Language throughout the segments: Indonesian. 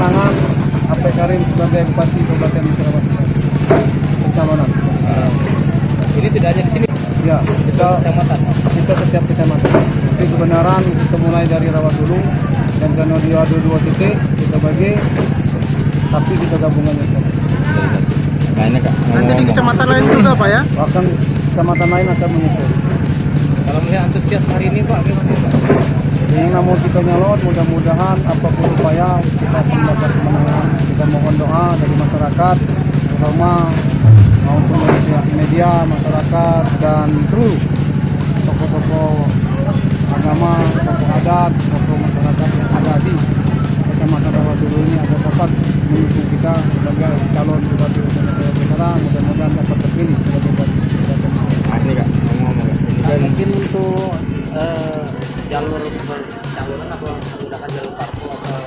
kemenangan AP Karim sebagai Bupati Kabupaten Sarawak pencalonan. Ini tidak hanya di sini, Ya, kecamatan. kita setiap kecamatan. Tapi kebenaran kita mulai dari Rawat dulu dan karena dia ada 2 titik kita bagi, tapi kita gabungannya semua. Nah ini Kak, Nanti di kecamatan lain juga Pak ya? Bahkan kecamatan lain akan menyusul. kalau melihat antusias hari ini Pak, gimana Pak? Yang namun kita nyalon, mudah-mudahan apapun upaya kita akan dapat kemenangan. Kita mohon doa dari masyarakat, terutama maupun dari pihak media, masyarakat dan seluruh tokoh-tokoh agama, tokoh adat, tokoh masyarakat yang ada di kecamatan Rawasulu ini agar dapat mendukung kita sebagai calon bupati sekarang. Mudah-mudahan dapat terpilih sebagai bupati. Nah ini Kak, ngomong-ngomong Kak. Ini kan Mungkin untuk jalur pencalonan atau menggunakan jalur parpol atau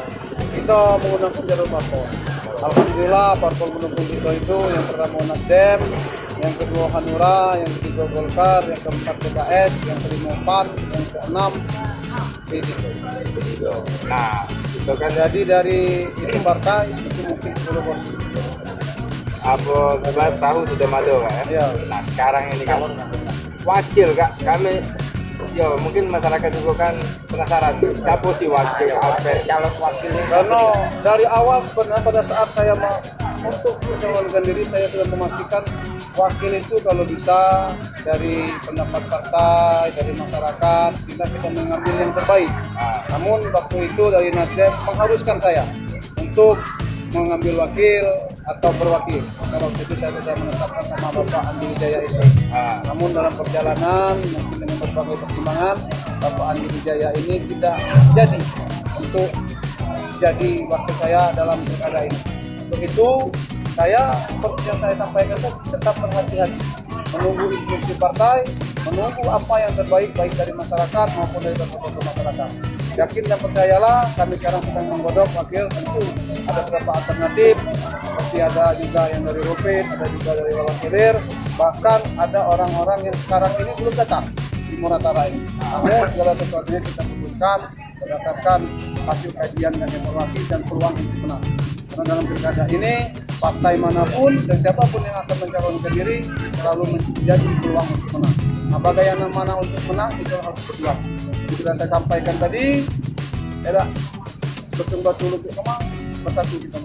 Kita menggunakan jalur parpol. Alhamdulillah parpol mendukung kita itu yang pertama Nasdem, yang kedua Hanura, yang ketiga Golkar, yang keempat PKS, yang kelima PAN, yang keenam PDIP. nah itu kan Jadi dari itu partai itu mungkin 10%. apa kita tahu sudah maju Kak ya. Ya. Nah sekarang ini kan wakil Kak, kami ya mungkin masyarakat juga kan penasaran siapa sih wakil apa calon wakilnya. Karena dari awal sebenarnya pada saat saya mau untuk mencalonkan diri saya sudah memastikan wakil itu kalau bisa dari pendapat partai, dari masyarakat kita mengambil yang terbaik. Namun waktu itu dari Nasdem mengharuskan saya untuk mengambil wakil atau berwakil. Karena waktu itu saya sudah menetapkan sama Bapak Andi Wijaya itu. Namun dalam perjalanan mungkin dengan berbagai pertimbangan Bapak Andi Wijaya ini tidak jadi untuk jadi wakil saya dalam pilkada ini. Untuk itu saya seperti yang saya sampaikan tetap berhati-hati menunggu instruksi partai, menunggu apa yang terbaik baik dari masyarakat maupun dari tokoh-tokoh masyarakat. Yakin dan percayalah kami sekarang sedang menggodok wakil, tentu ada beberapa alternatif seperti ada juga yang dari Rupit, ada juga dari Lawan Hilir, bahkan ada orang-orang yang sekarang ini belum datang di Muratara ini. Namun segala sesuatunya kita putuskan berdasarkan hasil kajian dan evaluasi dan peluang untuk menang. Karena dalam pilkada ini partai manapun dan siapapun yang akan mencalonkan diri selalu menjadi peluang untuk menang. Nah, bagaimana mana untuk menang itu harus berjuang. Sudah saya sampaikan tadi, ya bersumbat dulu ke kemang, bersatu kita.